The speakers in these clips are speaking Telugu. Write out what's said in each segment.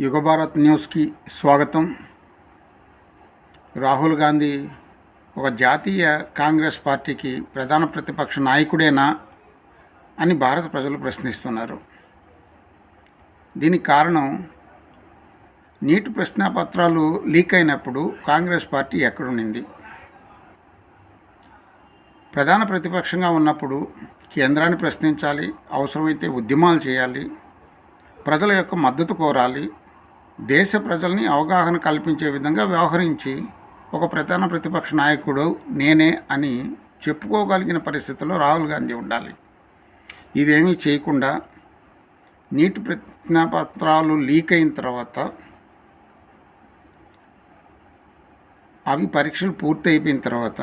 యుగభారత్ న్యూస్కి స్వాగతం. రాహుల్ గాంధీ ఒక జాతీయ కాంగ్రెస్ పార్టీకి ప్రధాన ప్రతిపక్ష నాయకుడేనా అని భారత ప్రజలు ప్రశ్నిస్తున్నారు. దీనికి కారణం నీట్ ప్రశ్నాపత్రాలు లీక్ అయినప్పుడు కాంగ్రెస్ పార్టీ ఎక్కడుండింది? ప్రధాన ప్రతిపక్షంగా ఉన్నప్పుడు కేంద్రాన్ని ప్రశ్నించాలి, అవసరమైతే ఉద్యమాలు చేయాలి, ప్రజల యొక్క మద్దతు కోరాలి, దేశ ప్రజల్ని అవగాహన కల్పించే విధంగా వ్యవహరించి ఒక ప్రధాన ప్రతిపక్ష నాయకుడు నేనే అని చెప్పుకోగలిగిన పరిస్థితుల్లో రాహుల్ గాంధీ ఉండాలి. ఇవేమీ చేయకుండా నీట్ ప్రశ్నాపత్రాలు లీక్ అయిన తర్వాత అవి పరీక్షలు పూర్తి అయిపోయిన తర్వాత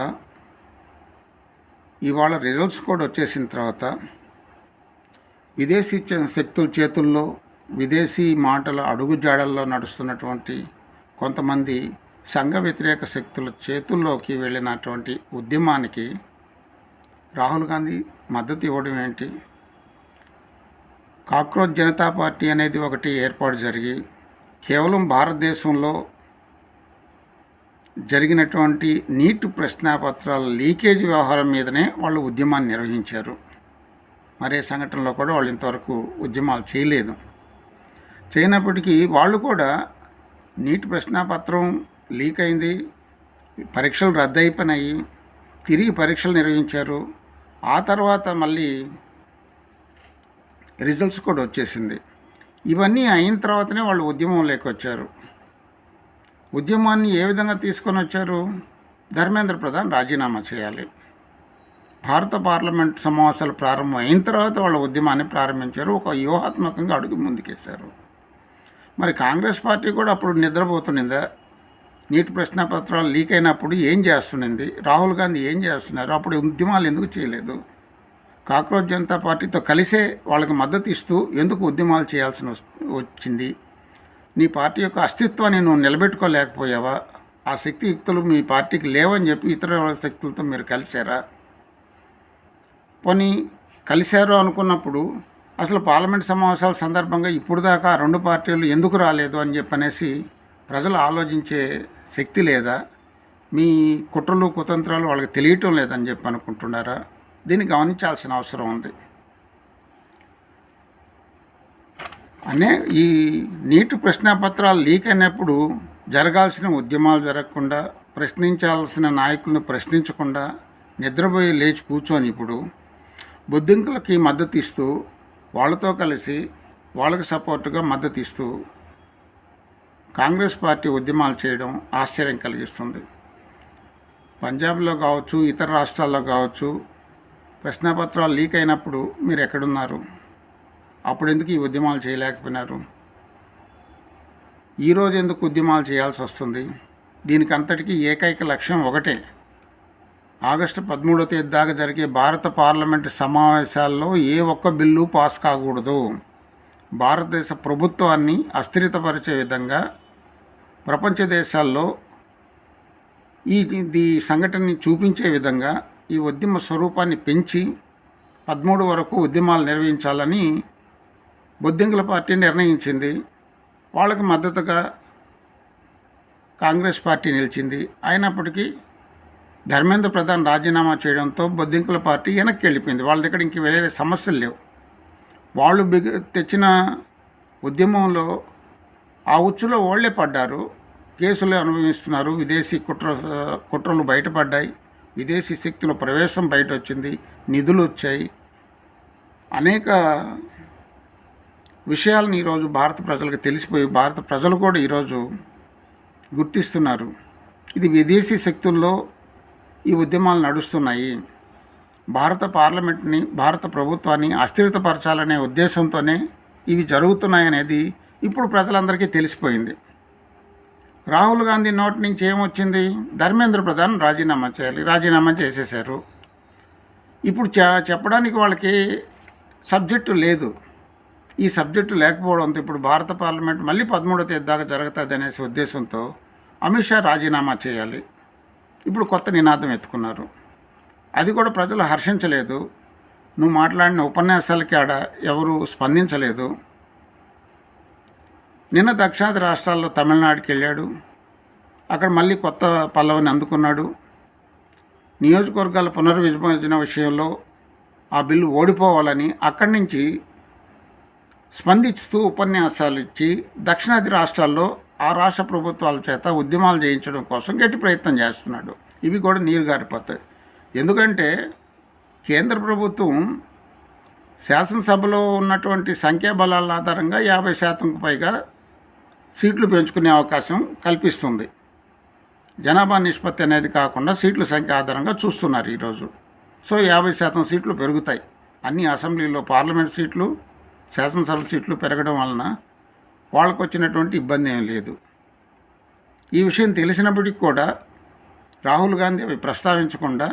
ఇవాళ రిజల్ట్స్ కూడా వచ్చేసిన తర్వాత విదేశీ శక్తుల చేతుల్లో విదేశీ మాటల అడుగుజాడల్లో నడుస్తున్నటువంటి కొంతమంది సంఘ వ్యతిరేక శక్తుల చేతుల్లోకి వెళ్ళినటువంటి ఉద్యమానికి రాహుల్ గాంధీ మద్దతు ఇవ్వడం ఏంటి? కాక్రోచ్ జనతా పార్టీ అనేది ఒకటి ఏర్పాటు జరిగి కేవలం భారతదేశంలో జరిగినటువంటి నీట్ ప్రశ్నాపత్రాల లీకేజ్ వ్యవహారం మీదనే వాళ్ళు ఉద్యమాన్ని నిర్వహించారు. మరే సంఘటనలో కూడా వాళ్ళు ఇంతవరకు ఉద్యమాలు చేయనప్పటికీ వాళ్ళు కూడా నీట్ ప్రశ్నాపత్రం లీక్ అయింది, పరీక్షలు రద్దయిపోయినాయి, తిరిగి పరీక్షలు నిర్వహించారు. ఆ తర్వాత మళ్ళీ రిజల్ట్స్ కూడా వచ్చేసింది. ఇవన్నీ అయిన తర్వాతనే వాళ్ళు ఉద్యమంలోకి వచ్చారు. ఉద్యమాన్ని ఏ విధంగా తీసుకొని వచ్చారు? ధర్మేంద్ర ప్రధాన్ రాజీనామా చేయాలి. భారత పార్లమెంట్ సమావేశాలు ప్రారంభం అయిన తర్వాత వాళ్ళ ఉద్యమాన్ని ప్రారంభించారు. ఒక వ్యూహాత్మకంగా అడుగు ముందుకేశారు. మరి కాంగ్రెస్ పార్టీ కూడా అప్పుడు నిద్రపోతుండిందా? నీటి ప్రశ్నాపత్రాలు లీక్ అయినప్పుడు ఏం చేస్తుండింది? రాహుల్ గాంధీ ఏం చేస్తున్నారు? అప్పుడు ఉద్యమాలు ఎందుకు చేయలేదు? కాక్రోచ్ జనతా పార్టీతో కలిసే వాళ్ళకి మద్దతు ఇస్తూ ఎందుకు ఉద్యమాలు చేయాల్సి వచ్చింది? నీ పార్టీ యొక్క అస్తిత్వాన్ని నువ్వు నిలబెట్టుకోలేకపోయావా? ఆ శక్తియుక్తులు మీ పార్టీకి లేవని చెప్పి ఇతర శక్తులతో మీరు కలిశారా? పోనీ కలిశారు అనుకున్నప్పుడు అసలు పార్లమెంట్ సమావేశాల సందర్భంగా ఇప్పుడు దాకా రెండు పార్టీలు ఎందుకు రాలేదు అని చెప్పనేసి ప్రజలు ఆలోచించే శక్తి లేదా? మీ కుట్రలు కుతంత్రాలు వాళ్ళకి తెలియటం లేదని చెప్పి అనుకుంటున్నారా? దీన్ని గమనించాల్సిన అవసరం ఉంది. ఈ నీటి ప్రశ్నాపత్రాలు లీక్ అయినప్పుడు జరగాల్సిన ఉద్యమాలు జరగకుండా, ప్రశ్నించాల్సిన నాయకులను ప్రశ్నించకుండా నిద్రపోయి లేచి కూర్చొని ఇప్పుడు బొద్దింకులకి మద్దతు ఇస్తూ వాళ్ళతో కలిసి వాళ్ళకి సపోర్టుగా మద్దతు ఇస్తూ కాంగ్రెస్ పార్టీ ఉద్యమాలు చేయడం ఆశ్చర్యం కలిగిస్తుంది. పంజాబ్లో కావచ్చు, ఇతర రాష్ట్రాల్లో కావచ్చు ప్రశ్నాపత్రాలు లీక్ అయినప్పుడు మీరు ఎక్కడున్నారు? అప్పుడు ఎందుకు ఈ ఉద్యమాలు చేయలేకపోయినారు? ఈరోజు ఎందుకు ఉద్యమాలు చేయాల్సి వస్తుంది? దీనికి అంతటికీ ఏకైక లక్ష్యం ఒకటే. ఆగస్టు 13వ తేదీ దాకా జరిగే భారత పార్లమెంటు సమావేశాల్లో ఏ ఒక్క బిల్లు పాస్ కాకూడదు. భారతదేశ ప్రభుత్వాన్ని అస్థిరపరిచే విధంగా ప్రపంచ దేశాల్లో ఈ సంఘటనని చూపించే విధంగా ఈ ఉద్యమ స్వరూపాన్ని పెంచి 13 వరకు ఉద్యమాలు నిర్వహించాలని బొద్దింకుల పార్టీ నిర్ణయించింది. వాళ్ళకి మద్దతుగా కాంగ్రెస్ పార్టీ నిలిచింది. అయినప్పటికీ ధర్మేంద్ర ప్రధాన్ రాజీనామా చేయడంతో బొద్దింకుల పార్టీ వెనక్కి వెళ్ళిపోయింది. వాళ్ళ దగ్గర ఇంక వేరే సమస్యలు లేవు. వాళ్ళు తెచ్చిన ఉద్యమంలో ఆ ఉచ్చులో వాళ్ళే పడ్డారు, కేసులు అనుభవిస్తున్నారు. విదేశీ కుట్రలు బయటపడ్డాయి, విదేశీ శక్తుల ప్రవేశం బయట వచ్చింది, నిధులు వచ్చాయి. అనేక విషయాలను ఈరోజు భారత ప్రజలకు తెలిసిపోయి భారత ప్రజలు కూడా ఈరోజు గుర్తిస్తున్నారు. ఇది విదేశీ శక్తుల్లో ఈ ఉద్యమాలు నడుస్తున్నాయి. భారత పార్లమెంట్ని, భారత ప్రభుత్వాన్ని అస్థిరపరచాలనే ఉద్దేశంతోనే ఇవి జరుగుతున్నాయనేది ఇప్పుడు ప్రజలందరికీ తెలిసిపోయింది. రాహుల్ గాంధీ నోటి నుంచి ఏమొచ్చింది? ధర్మేంద్ర ప్రధాన్ రాజీనామా చేయాలి. రాజీనామా చేసేశారు. ఇప్పుడు చెప్పడానికి వాళ్ళకి సబ్జెక్టు లేదు. ఈ సబ్జెక్టు లేకపోవడంతో ఇప్పుడు భారత పార్లమెంట్ మళ్ళీ 13వ తేదీ దాకా జరుగుతుంది అనేసి ఉద్దేశంతో అమిత్ షా రాజీనామా చేయాలి. ఇప్పుడు కొత్త నినాదం ఎత్తుకున్నారు. అది కూడా ప్రజలు హర్షించలేదు. నువ్వు మాట్లాడిన ఉపన్యాసాలకి ఆడ ఎవరు స్పందించలేదు. నిన్న దక్షిణాది రాష్ట్రాల్లో తమిళనాడుకి వెళ్ళాడు. అక్కడ మళ్ళీ కొత్త పల్లవిని అందుకున్నాడు. నియోజకవర్గాల పునర్విభజన విషయంలో ఆ బిల్లు ఓడిపోవాలని అక్కడి నుంచి స్పందిస్తూ ఉపన్యాసాలు ఇచ్చి దక్షిణాది రాష్ట్రాల్లో ఆ రాష్ట్ర ప్రభుత్వాల చేత ఉద్యమాలు చేయించడం కోసం గట్టి ప్రయత్నం చేస్తున్నాడు. ఇవి కూడా నీరు గారిపోతాయి. ఎందుకంటే కేంద్ర ప్రభుత్వం శాసనసభలో ఉన్నటువంటి సంఖ్యాబలాల ఆధారంగా 50%కు పైగా సీట్లు పెంచుకునే అవకాశం కల్పిస్తుంది. జనాభా నిష్పత్తి అనేది కాకుండా సీట్ల సంఖ్య ఆధారంగా చూస్తున్నారు ఈరోజు. సో 50% సీట్లు పెరుగుతాయి. అన్ని అసెంబ్లీలో పార్లమెంట్ సీట్లు, శాసనసభ సీట్లు పెరగడం వలన వాళ్ళకు వచ్చినటువంటి ఇబ్బంది ఏం లేదు. ఈ విషయం తెలిసినప్పటికీ కూడా రాహుల్ గాంధీ అవి ప్రస్తావించకుండా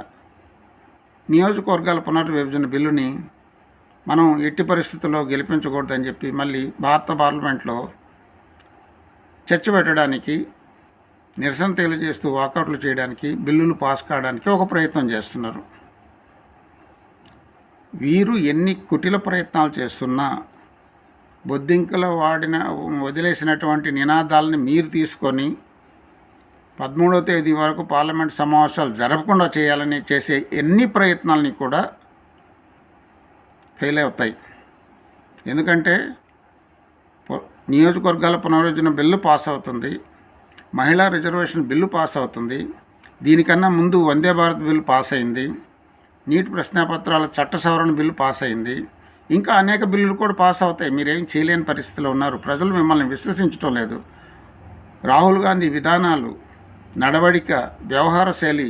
నియోజకవర్గాల పునర్విభజన బిల్లుని మనం ఎట్టి పరిస్థితుల్లో గెలిపించకూడదని చెప్పి మళ్ళీ భారత పార్లమెంట్లో చర్చ పెట్టడానికి, నిరసన తెలియజేస్తూ వాకౌట్లు చేయడానికి, బిల్లులు పాస్ కావడానికి ఒక ప్రయత్నం చేస్తున్నారు. వీరు ఎన్ని కుటిల ప్రయత్నాలు చేస్తున్నా బొద్దింకల వదిలేసినటువంటి నినాదాలని మీరు తీసుకొని 13వ తేదీ వరకు పార్లమెంట్ సమావేశాలు జరగకుండా చేయాలని చేసే ఎన్ని ప్రయత్నాలని కూడా ఫెయిల్ అవుతాయి. ఎందుకంటే నియోజకవర్గాల పునర్విభజన బిల్లు పాస్ అవుతుంది, మహిళా రిజర్వేషన్ బిల్లు పాస్ అవుతుంది, దీనికన్నా ముందు వందే భారత్ బిల్లు పాస్ అయింది, నీట్ ప్రశ్నాపత్రాల చట్ట సవరణ బిల్లు పాస్ అయింది, ఇంకా అనేక బిల్లులు కూడా పాస్ అవుతాయి. మీరేం చేయలేని పరిస్థితిలో ఉన్నారు. ప్రజలు మిమ్మల్ని విశ్వసించడం లేదు. రాహుల్ గాంధీ విధానాలు, నడవడిక, వ్యవహార శైలి,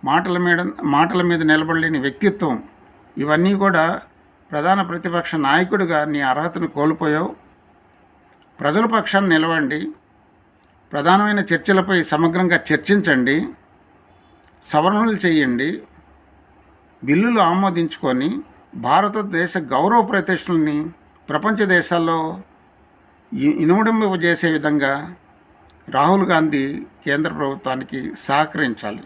మాటల మీద నిలబడలేని వ్యక్తిత్వం, ఇవన్నీ కూడా ప్రధాన ప్రతిపక్ష నాయకుడిగా నీ అర్హతను కోల్పోయావు. ప్రజల పక్షాన్ని నిలవండి, ప్రధానమైన చర్చలపై సమగ్రంగా చర్చించండి, సవరణలు చేయండి, బిల్లులు ఆమోదించుకొని భారతదేశ గౌరవ ప్రతిష్టలని ప్రపంచ దేశాల్లో ఇనుమడింపజేసే విధంగా రాహుల్ గాంధీ కేంద్ర ప్రభుత్వానికి సహకరించాలి.